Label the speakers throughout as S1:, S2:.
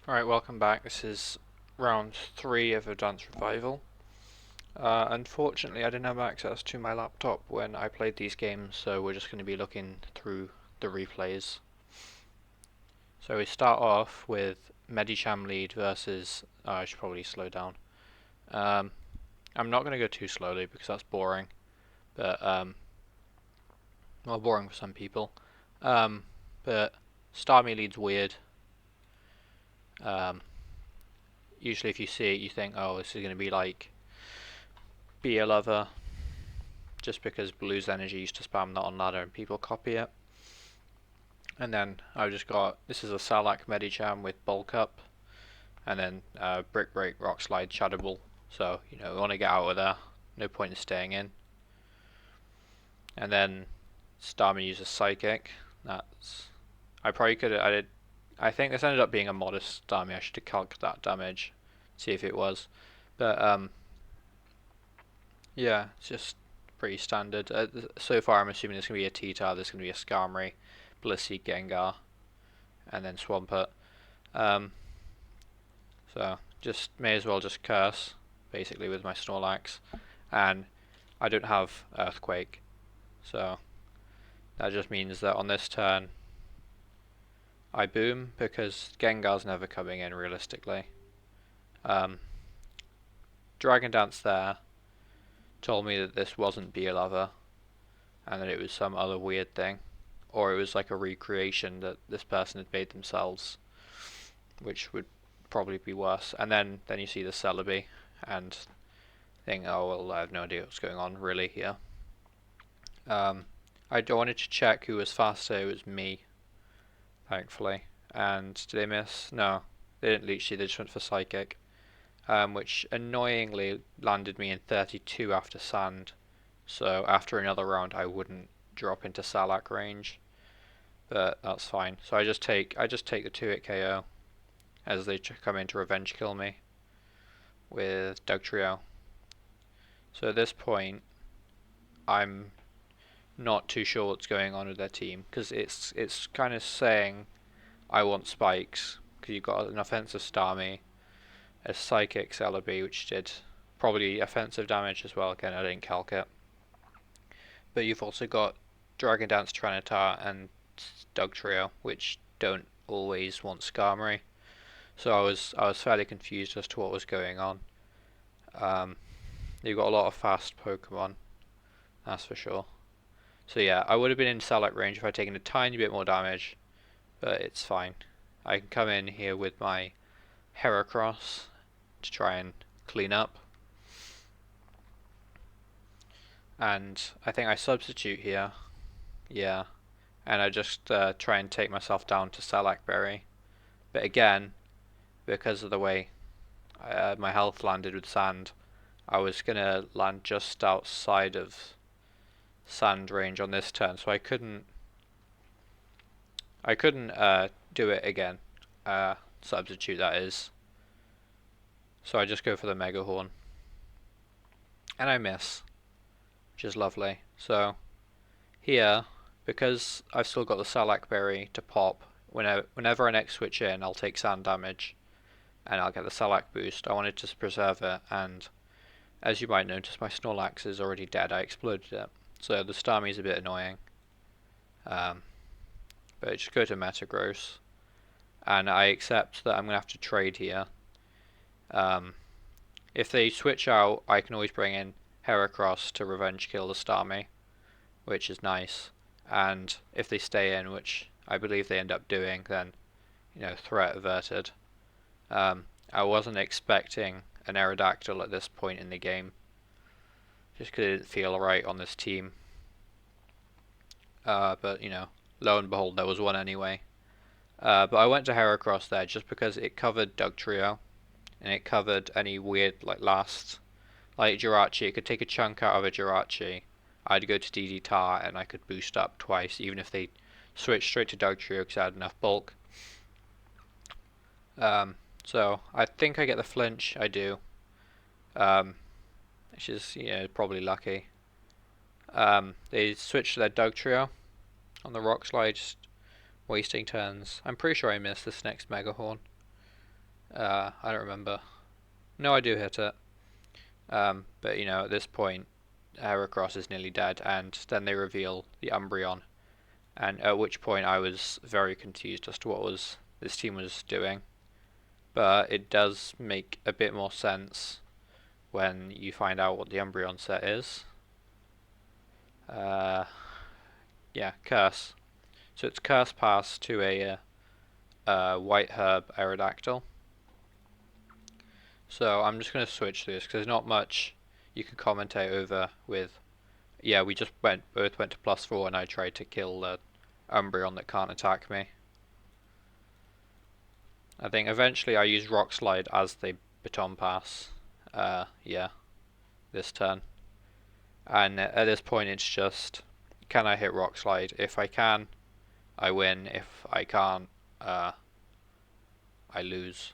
S1: Alright, welcome back. This is round 3 of Advanced Revival. Unfortunately, I didn't have access to my laptop when I played these games, so we're just going to be looking through the replays. So we start off with Medicham lead versus... I should probably slow down. I'm not going to go too slowly because that's boring, but, well, boring for some people. But Starmie lead's weird. Usually if you see it, you think, oh, this is going to be like Be a Lover, just because Blue's Energy used to spam that on ladder and people copy it. And then I've just got, this is a Salak Medicham with Bulk Up, and then Brick Break, Rock Slide, Shadow Ball. So, we want to get out of there. No point in staying in. And then Starmie uses Psychic. I probably could have, I think this ended up being a modest Starmie. I should have calculated that damage, see if it was. But, yeah, it's just pretty standard. So far I'm assuming there's going to be a T-Tar, there's going to be a Skarmory, Blissey, Gengar, and then Swampert. So just may as well just curse, basically, with my Snorlax. And I don't have Earthquake, so that just means that on this turn I boom, because Gengar's never coming in realistically. Dragon Dance there told me that this wasn't Be a Lover, and that it was some other weird thing. Or it was like a recreation that this person had made themselves, which would probably be worse. And then you see the Celebi, and think, oh well, I have no idea what's going on really here. I wanted to check who was faster. It was me, thankfully. And did they miss? No, they didn't leech seed. They just went for Psychic, which annoyingly landed me in 32 after Sand. So after another round, I wouldn't drop into Salak range, but that's fine. So I just take the 2-hit KO as they come in to revenge kill me with Dugtrio. So at this point, I'm not too sure what's going on with their team, because it's kind of saying I want spikes, because you've got an offensive Starmie, a Psychic Celebi, which did probably offensive damage as well. Again, I didn't calc it. But you've also got Dragon Dance Tyranitar and Dugtrio, which don't always want Skarmory. So I was fairly confused as to what was going on. You've got a lot of fast Pokemon, that's for sure. So yeah, I would have been in Salak range if I'd taken a tiny bit more damage, but it's fine. I can come in here with my Heracross to try and clean up. And I think I substitute here. Yeah. And I just try and take myself down to Salak Berry. But again, because of the way my health landed with Sand, I was going to land just outside of Sand range on this turn, so I couldn't do it again. Substitute, that is. So I just go for the Mega Horn. And I miss, which is lovely. So here, because I've still got the Salak Berry to pop, whenever I next switch in, I'll take Sand damage, and I'll get the Salak boost. I wanted to preserve it, and as you might notice, my Snorlax is already dead. I exploded it. So the Starmie is a bit annoying. But just go to Metagross, and I accept that I'm going to have to trade here. If they switch out, I can always bring in Heracross to revenge kill the Starmie, which is nice. And if they stay in, which I believe they end up doing, then, threat averted. I wasn't expecting an Aerodactyl at this point in the game, just because it didn't feel right on this team. But, lo and behold, there was one anyway. But I went to Heracross there just because it covered Dugtrio, and it covered any weird, like Jirachi. It could take a chunk out of a Jirachi. I'd go to DD Tar, and I could boost up twice, even if they switched straight to Dugtrio because I had enough bulk. So I think I get the flinch. I do. Which is, probably lucky. They switched to their Dugtrio on the Rock Slide, just wasting turns. I'm pretty sure I missed this next Mega Horn. I don't remember. No, I do hit it. But at this point, Heracross is nearly dead, and then they reveal the Umbreon, and at which point I was very confused as to what was this team was doing. But it does make a bit more sense when you find out what the Umbreon set is. Uh, yeah, Curse. So it's Curse Pass to a White Herb Aerodactyl. So I'm just going to switch through this because there's not much you can commentate over with. Yeah, we just both went to +4 and I tried to kill the Umbreon that can't attack me. I think eventually I use Rock Slide as the Baton Pass. Yeah, this turn. And at this point it's just, can I hit Rock Slide? If I can, I win. If I can't, I lose.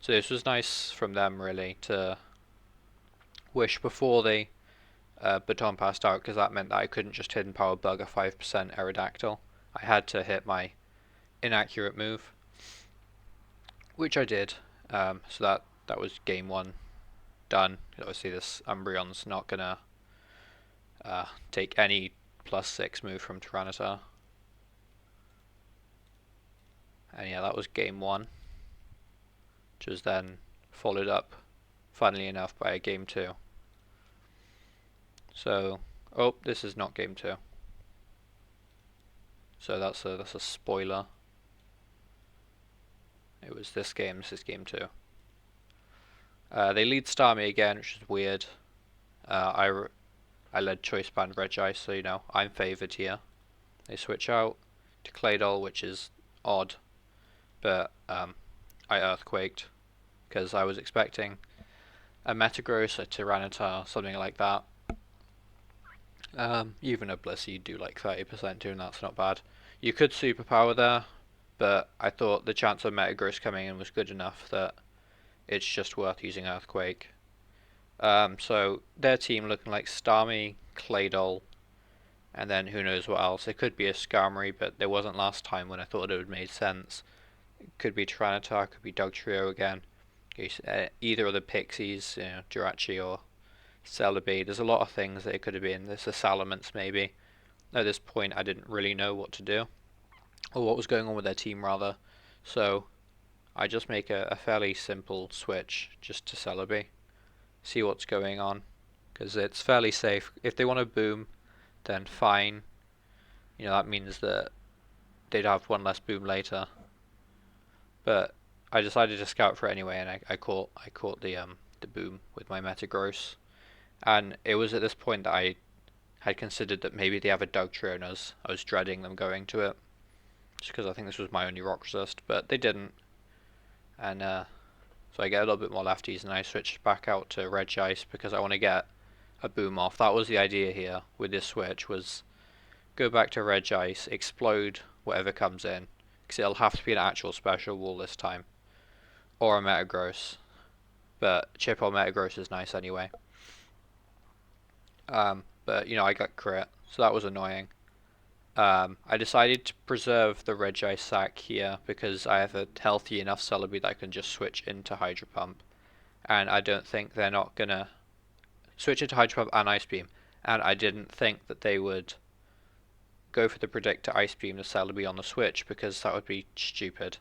S1: So this was nice from them really to wish before they Baton passed out, because that meant that I couldn't just Hidden Power Bug a 5% Aerodactyl. I had to hit my inaccurate move, which I did. So that was game one done. Obviously this Umbreon's not gonna take any +6 move from Tyranitar. And yeah, that was game one, which was then followed up, funnily enough, by a game two. So, oh, this is not game two. So that's a spoiler. It was this game. This is game two. They lead Starmie again, which is weird. I led Choice Band Regice, so I'm favoured here. They switch out to Claydol, which is odd, but I Earthquaked because I was expecting a Metagross, a Tyranitar, something like that. Even a Blissey, you do like 30% too, and that's not bad. You could Superpower there, but I thought the chance of Metagross coming in was good enough that it's just worth using Earthquake. So their team looking like Starmie, Claydol, and then who knows what else. It could be a Skarmory, but there wasn't last time when I thought it would have made sense. It could be Tyranitar, could be Dugtrio again. Either of the Pixies, Jirachi or Celebi. There's a lot of things that it could have been. There's the Salamence maybe. At this point I didn't really know what to do, or what was going on with their team rather. So I just make a fairly simple switch just to Celebi. See what's going on, because it's fairly safe. If they want to boom, then fine. That means that they'd have one less boom later. But I decided to scout for it anyway, and I caught the boom with my Metagross. And it was at this point that I had considered that maybe they have a Dugtrio, and I was dreading them going to it, just because I think this was my only rock resist, but they didn't. And so I get a little bit more lefties, and I switch back out to Regice because I want to get a boom off. That was the idea here with this switch, was go back to Regice, explode whatever comes in, because it'll have to be an actual special wall this time, or a Metagross. But Chip or Metagross is nice anyway. But I got crit, so that was annoying. I decided to preserve the Regice sack here because I have a healthy enough Celebi that I can just switch into Hydro Pump, and I don't think they're not gonna switch into Hydro Pump and Ice Beam, and I didn't think that they would go for the Predict to Ice Beam the Celebi on the switch, because that would be stupid.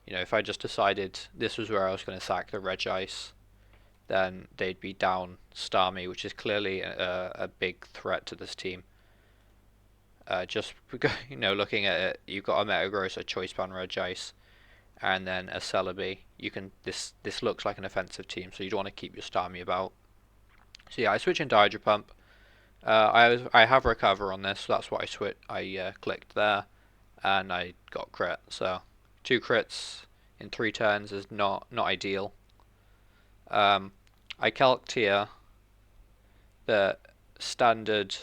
S1: If I just decided this was where I was going to sack the Regice, then they'd be down Starmie, which is clearly a big threat to this team. Just looking at it, you've got a Metagross, a Choice Band Regice, and then a Celebi. This looks like an offensive team, so you'd want to keep your Starmie about. So yeah, I switch into Hydro Pump. I have Recover on this, so that's what I clicked there, and I got crit. So 2 crits in 3 turns is not ideal. I calced here the standard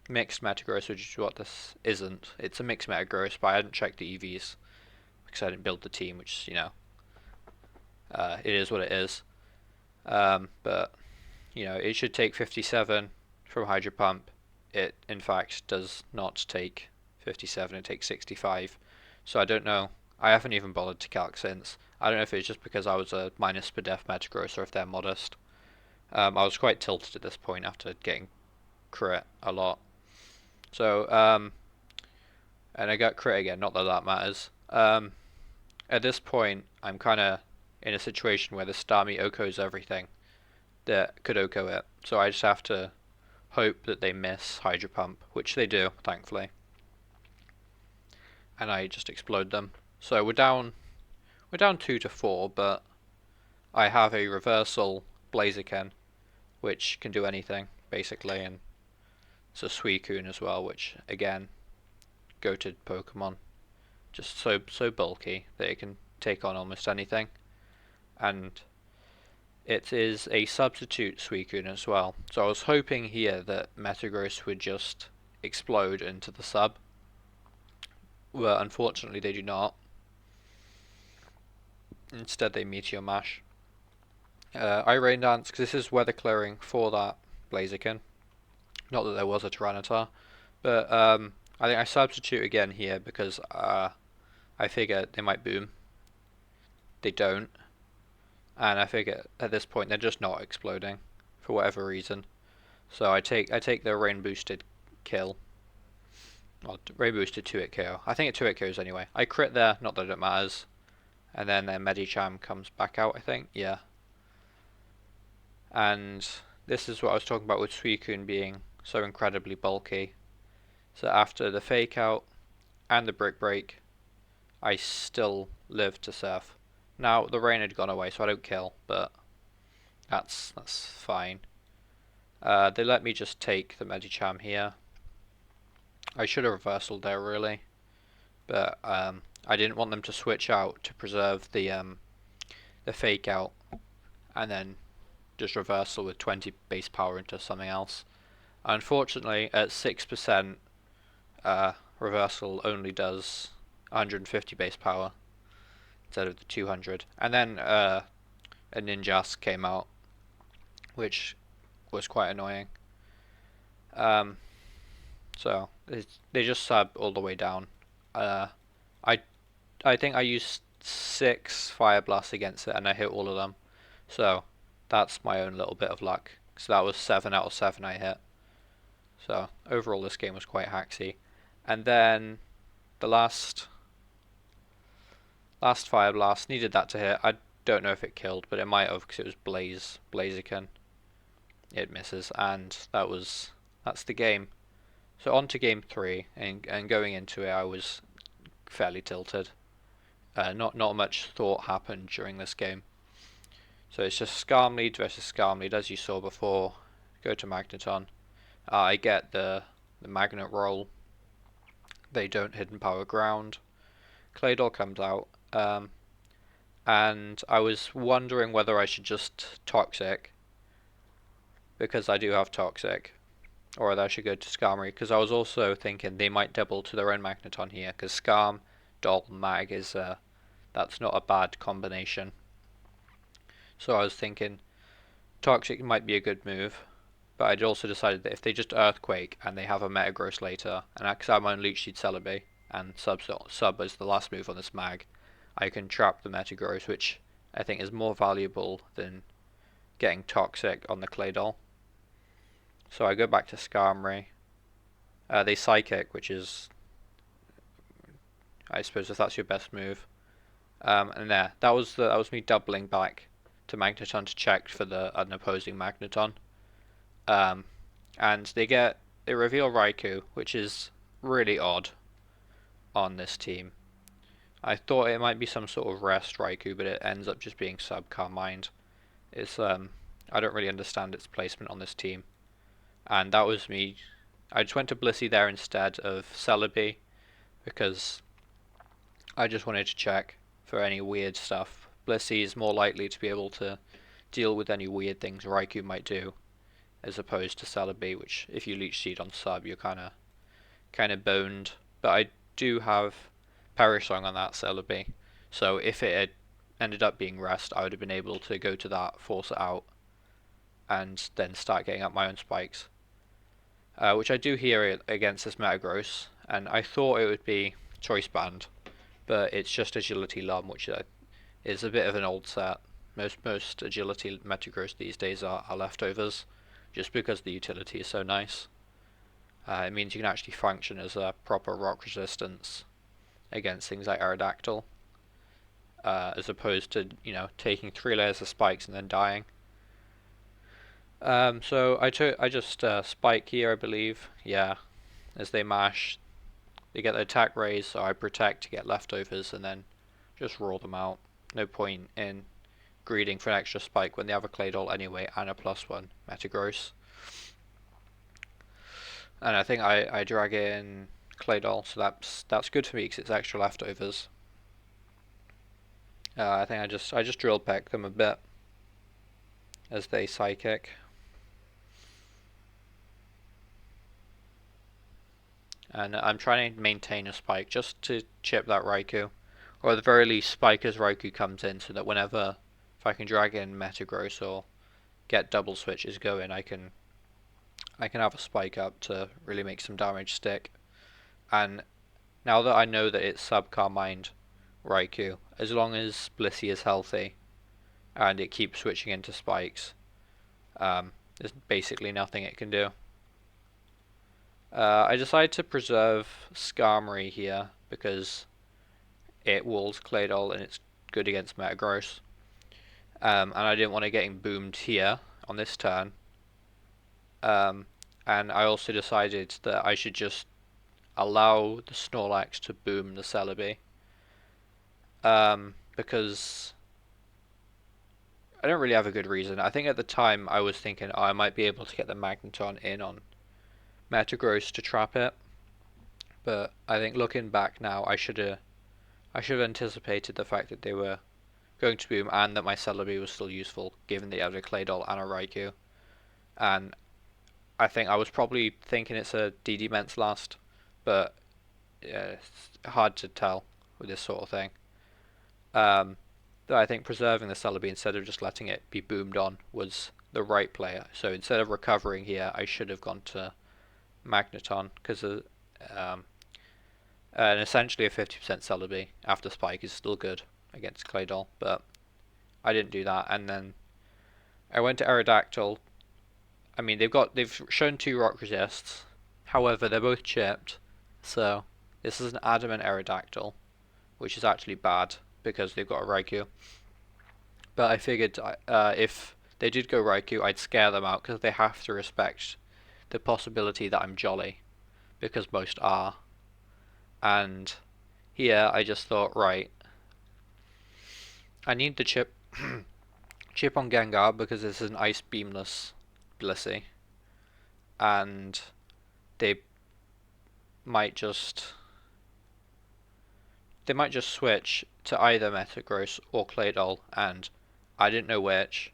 S1: mixed Metagross, which is what this isn't. It's a mixed Metagross, but I hadn't checked the EVs because I didn't build the team, which it is what it is. But it should take 57 from Hydro Pump. It in fact does not take 57. It takes 65. So I don't know. I haven't even bothered to calc since. I don't know if it's just because I was a minus per def Metagross or if they're modest. I was quite tilted at this point after getting crit a lot. So, and I got crit again, not that that matters. At this point, I'm kind of in a situation where the Starmie Oko's everything that could Oko it. So I just have to hope that they miss Hydro Pump, which they do, thankfully. And I just explode them. So we're down 2 to 4, but I have a reversal Blaziken, which can do anything, basically, and it's a Suicune as well, which, again, goated Pokemon. Just so bulky that it can take on almost anything. And it is a substitute Suicune as well. So I was hoping here that Metagross would just explode into the sub. Well, unfortunately they do not. Instead they Meteor Mash. I Rain Dance, because this is weather clearing for that Blaziken. Not that there was a Tyranitar. But I think I substitute again here because I figure they might boom. They don't. And I figure at this point they're just not exploding for whatever reason. So I take the rain boosted kill. Well, rain boosted 2-hit KO. I think it 2-hit KOs anyway. I crit there, not that it matters. And then their Medicham comes back out, I think. Yeah. And this is what I was talking about with Suicune being so incredibly bulky. So after the fake out and the brick break, I still lived to surf. Now the rain had gone away, so I don't kill, but that's fine. They let me just take the Medicham here. I should have reversaled there really, but I didn't want them to switch out to preserve the fake out, and then just reversal with 20 base power into something else. Unfortunately, at 6%, reversal only does 150 base power instead of the 200. And then a Ninjask came out, which was quite annoying. So they just sub all the way down. I think I used 6 Fire Blasts against it and I hit all of them. So that's my own little bit of luck. So that was 7 out of 7 I hit. So overall this game was quite hacksy. And then the last Fire Blast needed that to hit. I don't know if it killed, but it might have because it was Blaziken. It misses, and that's the game. So on to game 3, and going into it I was fairly tilted. Not much thought happened during this game. So it's just Skarmlead versus Skarmlead, as you saw before. Go to Magneton. I get the Magnet Roll. They don't Hidden Power Ground. Claydol comes out. And I was wondering whether I should just Toxic, because I do have Toxic, or whether I should go to Skarmory, because I was also thinking they might double to their own Magneton here, because Skarm, Doll, Mag is that's not a bad combination. So I was thinking Toxic might be a good move, but I'd also decided that if they just Earthquake and they have a Metagross later, and because I'm on Leech Seed Celebi, and sub as the last move on this Mag, I can trap the Metagross, which I think is more valuable than getting Toxic on the Claydol. So I go back to Skarmory. They Psychic, which is, I suppose, if that's your best move. And there, that was me doubling back to Magneton to check for an opposing Magneton. And they reveal Raikou, which is really odd on this team. I thought it might be some sort of rest Raikou, but it ends up just being sub Carmine. It's I don't really understand its placement on this team. And that was me. I just went to Blissey there instead of Celebi, because I just wanted to check for any weird stuff. Blissey is more likely to be able to deal with any weird things Raikou might do, as opposed to Celebi, which if you Leech Seed on sub, you're kind of boned. But I do have Perish Song on that Celebi, so if it had ended up being rest, I would have been able to go to that, force it out, and then start getting up my own spikes. Which I do here against this Metagross, and I thought it would be Choice Band, but it's just Agility Lum, which is a bit of an old set. Most Agility Metagross these days are leftovers, just because the utility is so nice. It means you can actually function as a proper rock resistance against things like Aerodactyl, as opposed to, taking 3 layers of spikes and then dying. So I just spike here, I believe. Yeah, as they mash, they get the attack raise, so I protect to get leftovers and then just roll them out. No point in greeding for an extra spike when they have a Claydol anyway and a +1 Metagross. And I think I drag in Claydol, so that's good for me because it's extra leftovers. I think I just drill peck them a bit as they psychic. And I'm trying to maintain a spike just to chip that Raikou, or at the very least spike as Raikou comes in, so that whenever, if I can drag in Metagross or get double switches going, I can have a spike up to really make some damage stick. And now that I know that it's sub-Carmined Raikou, as long as Blissey is healthy and it keeps switching into spikes, there's basically nothing it can do. I decided to preserve Skarmory here because it walls Claydol and it's good against Metagross. And I didn't want it getting boomed here on this turn. And I also decided that I should just allow the Snorlax to boom the Celebi. Because I don't really have a good reason. I think at the time I was thinking, I might be able to get the Magneton in on Metagross to trap it. But I think looking back now, I should have anticipated the fact that they were going to boom and that my Celebi was still useful, given they had a Claydol and a Raikou. And I think I was probably thinking it's a DD Ments last, but yeah, it's hard to tell with this sort of thing. Though I think preserving the Celebi instead of just letting it be boomed on was the right player. So instead of recovering here, I should have gone to Magneton, because and essentially a 50% Celebi after Spike is still good against Claydol, but I didn't do that. And then I went to Aerodactyl. I mean, they've shown 2 rock resists, however they're both chipped, so this is an adamant Aerodactyl, which is actually bad because they've got a Raikou. But I figured if they did go Raikou, I'd scare them out because they have to respect the possibility that I'm jolly, because most are. And here I just thought, right, I need the chip chip on Gengar because this is an Ice Beamless Blissey, and they might just switch to either Metagross or Claydol, and I didn't know which.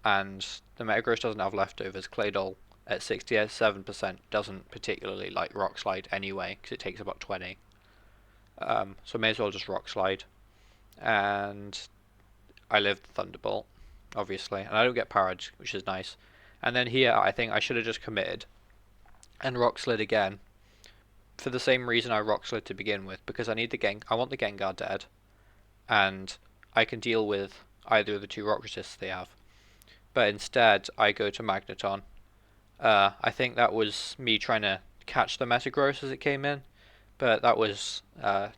S1: And the Metagross doesn't have leftovers. Claydol at 67% doesn't particularly like Rock Slide anyway, because it takes about 20. So I may as well just Rock Slide. And I live Thunderbolt, obviously, and I don't get parried, which is nice. And then here, I think I should have just committed and Rock Slid again, for the same reason I Rock Slid to begin with, because I want the Gengar dead, and I can deal with either of the 2 rock resists they have. But instead, I go to Magneton. I think that was me trying to catch the Metagross as it came in, but that was, I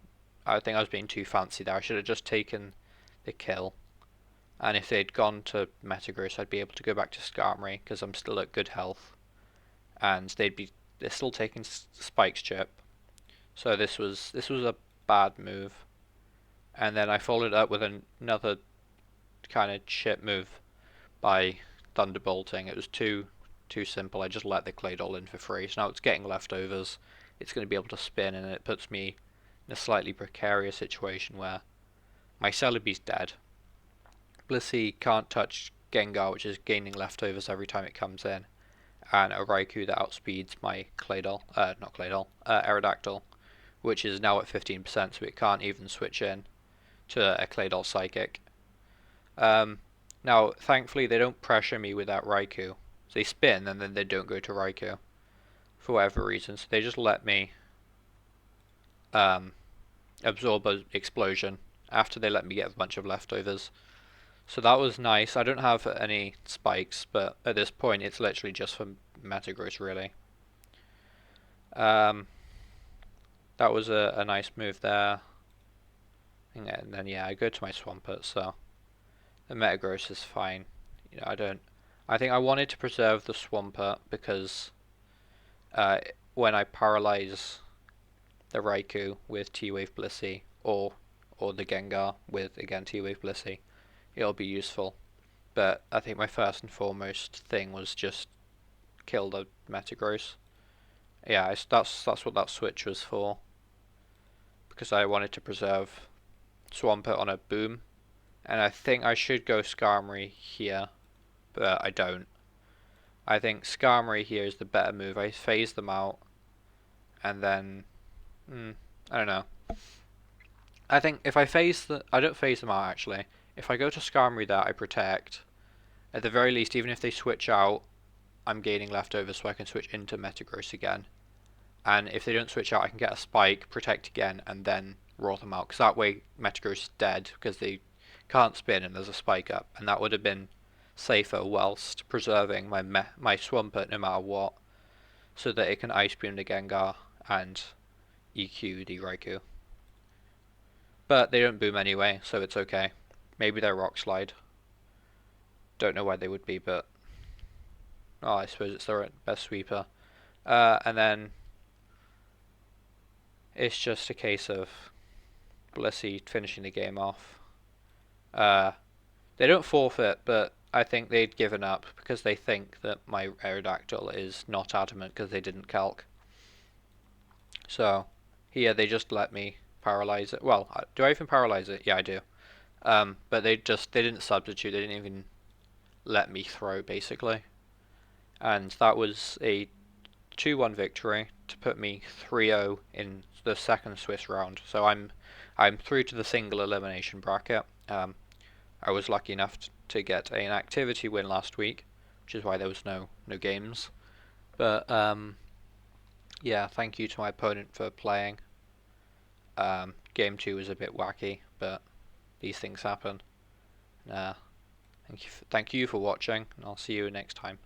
S1: think I was being too fancy there. I should have just taken the kill. And if they'd gone to Metagross, I'd be able to go back to Skarmory, because I'm still at good health. And they're still taking Spike's chip. So this was a bad move. And then I followed up with another kind of chip move by Thunderbolting. It was too simple. I just let the Claydol in for free. So now it's getting leftovers. It's going to be able to spin, and it puts me in a slightly precarious situation where my Celebi's dead. Blissey can't touch Gengar, which is gaining leftovers every time it comes in, and a Raikou that outspeeds my Aerodactyl, which is now at 15%, so it can't even switch in to a Claydol Psychic. Now, thankfully, they don't pressure me with that Raikou. So they spin, and then they don't go to Raikou for whatever reason. So they just let me absorber explosion after they let me get a bunch of leftovers. So that was nice. I don't have any spikes, but at this point it's literally just for Metagross really. Um, that was a nice move there. And then yeah, I go to my Swampert, so the Metagross is fine. I think I wanted to preserve the Swampert because uh, when I paralyze the Raikou with T-Wave Blissey or the Gengar with again T-Wave Blissey, it'll be useful. But I think my first and foremost thing was just kill the Metagross. Yeah, that's what that switch was for, because I wanted to preserve Swampert on a boom, and I think I should go Skarmory here, but I don't. I think Skarmory here is the better move. I phase them out, and then I don't know. I think if I don't phase them out actually. If I go to Skarmory there, I protect. At the very least, even if they switch out, I'm gaining leftovers so I can switch into Metagross again. And if they don't switch out, I can get a spike, protect again, and then roar them out. Because that way Metagross is dead because they can't spin and there's a spike up. And that would have been safer whilst preserving my Swampert no matter what, so that it can Ice Beam the Gengar and EQ the Raikou. But they don't boom anyway, so it's okay. Maybe they're Rock Slide. Don't know why they would be, but I suppose it's their best sweeper. And then it's just a case of Blissey finishing the game off. They don't forfeit, but I think they'd given up because they think that my Aerodactyl is not adamant because they didn't calc. So here they just let me paralyze it. Well, do I even paralyze it? Yeah, I do. But they didn't substitute. They didn't even let me throw basically, and that was a 2-1 victory to put me 3-0 in the second Swiss round. So I'm through to the single elimination bracket. I was lucky enough to get an activity win last week, which is why there was no games. But yeah, thank you to my opponent for playing. Game 2 was a bit wacky, but these things happen. Thank you for watching, and I'll see you next time.